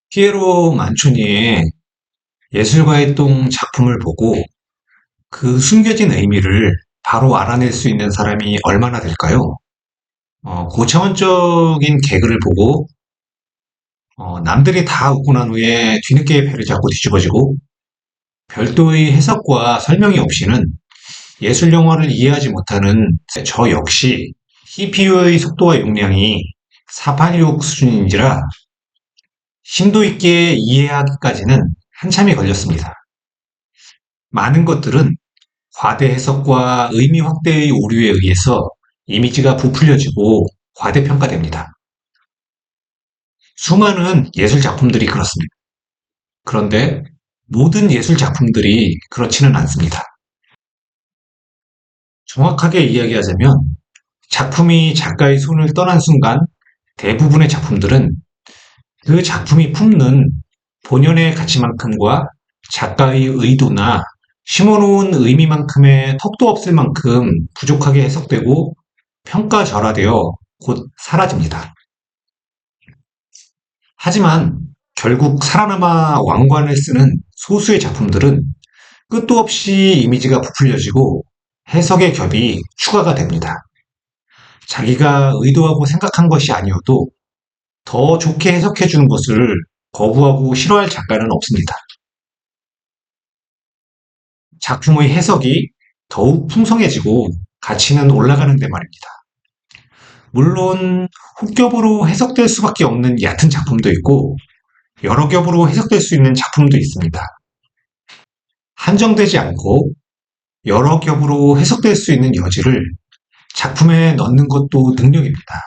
피에로 만초니의 예술가의 똥 작품을 보고 그 숨겨진 의미를 바로 알아낼 수 있는 사람이 얼마나 될까요? 고차원적인 개그를 보고 남들이 다 웃고 난 후에 뒤늦게 배를 잡고 뒤집어지고 별도의 해석과 설명이 없이는 예술 영화를 이해하지 못하는 저 역시 CPU의 속도와 용량이 486 수준인지라 심도 있게 이해하기까지는 한참이 걸렸습니다. 많은 것들은 과대 해석과 의미 확대의 오류에 의해서 이미지가 부풀려지고 과대평가됩니다. 수많은 예술 작품들이 그렇습니다. 그런데 모든 예술 작품들이 그렇지는 않습니다. 정확하게 이야기하자면 작품이 작가의 손을 떠난 순간 대부분의 작품들은 그 작품이 품는 본연의 가치만큼과 작가의 의도나 심어놓은 의미만큼의 턱도 없을 만큼 부족하게 해석되고 평가절하되어 곧 사라집니다. 하지만 결국 살아남아 왕관을 쓰는 소수의 작품들은 끝도 없이 이미지가 부풀려지고 해석의 겹이 추가가 됩니다. 자기가 의도하고 생각한 것이 아니어도 더 좋게 해석해 주는 것을 거부하고 싫어할 작가는 없습니다. 작품의 해석이 더욱 풍성해지고 가치는 올라가는데 말입니다. 물론 혹겹으로 해석될 수밖에 없는 얕은 작품도 있고 여러 겹으로 해석될 수 있는 작품도 있습니다. 한정되지 않고 여러 겹으로 해석될 수 있는 여지를 작품에 넣는 것도 능력입니다.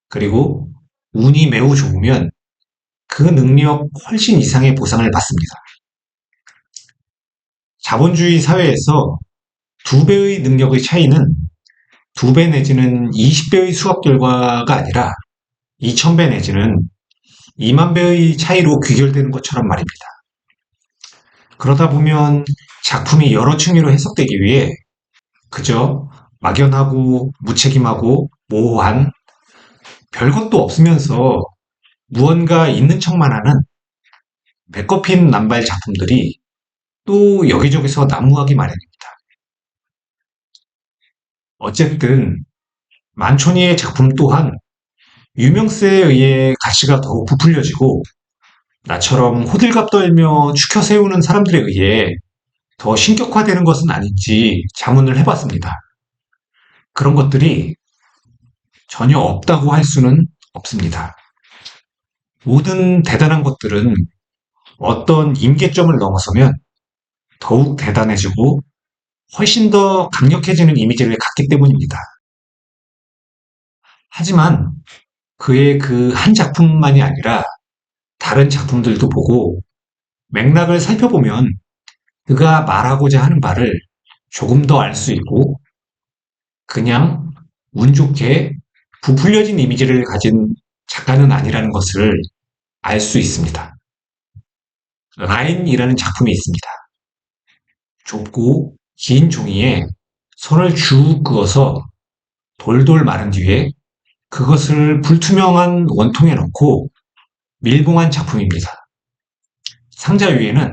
그리고 운이 매우 좋으면 그 능력 훨씬 이상의 보상을 받습니다. 자본주의 사회에서 2배의 능력의 차이는 2배 내지는 20배의 수학 결과가 아니라 2000배 내지는 2만 배의 차이로 귀결되는 것처럼 말입니다. 그러다 보면 작품이 여러 층위로 해석되기 위해 그저 막연하고 무책임하고 모호한 별것도 없으면서 무언가 있는 척만 하는 메꿔핀 남발 작품들이 또 여기저기서 난무하기 마련입니다. 어쨌든 만초니의 작품 또한 유명세에 의해 가치가 더욱 부풀려지고 나처럼 호들갑 떨며 추켜 세우는 사람들에 의해 더 신격화되는 것은 아닌지 자문을 해봤습니다. 그런 것들이 전혀 없다고 할 수는 없습니다. 모든 대단한 것들은 어떤 임계점을 넘어서면 더욱 대단해지고 훨씬 더 강력해지는 이미지를 갖기 때문입니다. 하지만 그의 그 한 작품만이 아니라 다른 작품들도 보고 맥락을 살펴보면 그가 말하고자 하는 바를 조금 더 알 수 있고 그냥 운 좋게 부풀려진 이미지를 가진 작가는 아니라는 것을 알 수 있습니다. 라인이라는 작품이 있습니다. 좁고 긴 종이에 선을 쭉 그어서 돌돌 마른 뒤에 그것을 불투명한 원통에 넣고 밀봉한 작품입니다. 상자 위에는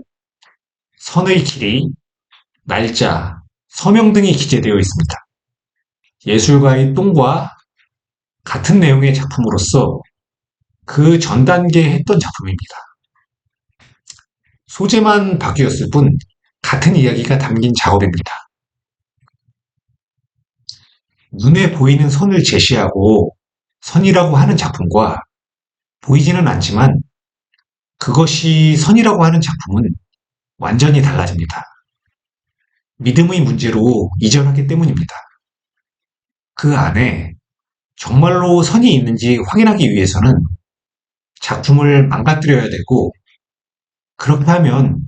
선의 길이, 날짜, 서명 등이 기재되어 있습니다. 예술가의 똥과 같은 내용의 작품으로서 그 전 단계에 했던 작품입니다. 소재만 바뀌었을 뿐 같은 이야기가 담긴 작업입니다. 눈에 보이는 선을 제시하고 선이라고 하는 작품과 보이지는 않지만 그것이 선이라고 하는 작품은 완전히 달라집니다. 믿음의 문제로 이전하기 때문입니다. 그 안에 정말로 선이 있는지 확인하기 위해서는 작품을 망가뜨려야 되고 그렇게 하면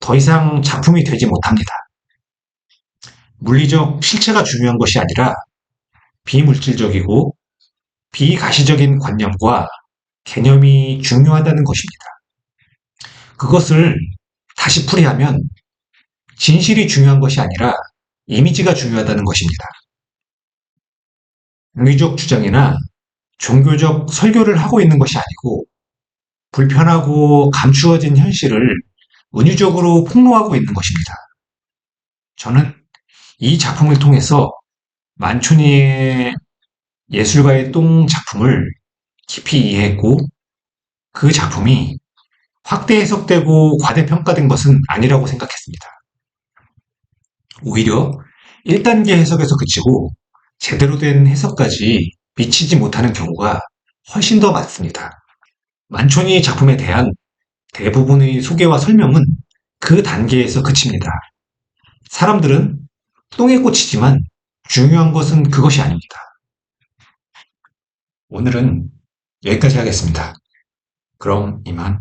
더 이상 작품이 되지 못합니다. 물리적 실체가 중요한 것이 아니라 비물질적이고 비가시적인 관념과 개념이 중요하다는 것입니다. 그것을 다시 풀이하면 진실이 중요한 것이 아니라 이미지가 중요하다는 것입니다. 종교적 주장이나 종교적 설교를 하고 있는 것이 아니고 불편하고 감추어진 현실을 은유적으로 폭로하고 있는 것입니다. 저는 이 작품을 통해서 만초니의 예술가의 똥 작품을 깊이 이해했고 그 작품이 확대 해석되고 과대평가된 것은 아니라고 생각했습니다. 오히려 1단계 해석에서 그치고 제대로 된 해석까지 미치지 못하는 경우가 훨씬 더 많습니다. 만초니 작품에 대한 대부분의 소개와 설명은 그 단계에서 그칩니다. 사람들은 똥에 꽂히지만 중요한 것은 그것이 아닙니다. 오늘은 여기까지 하겠습니다. 그럼 이만.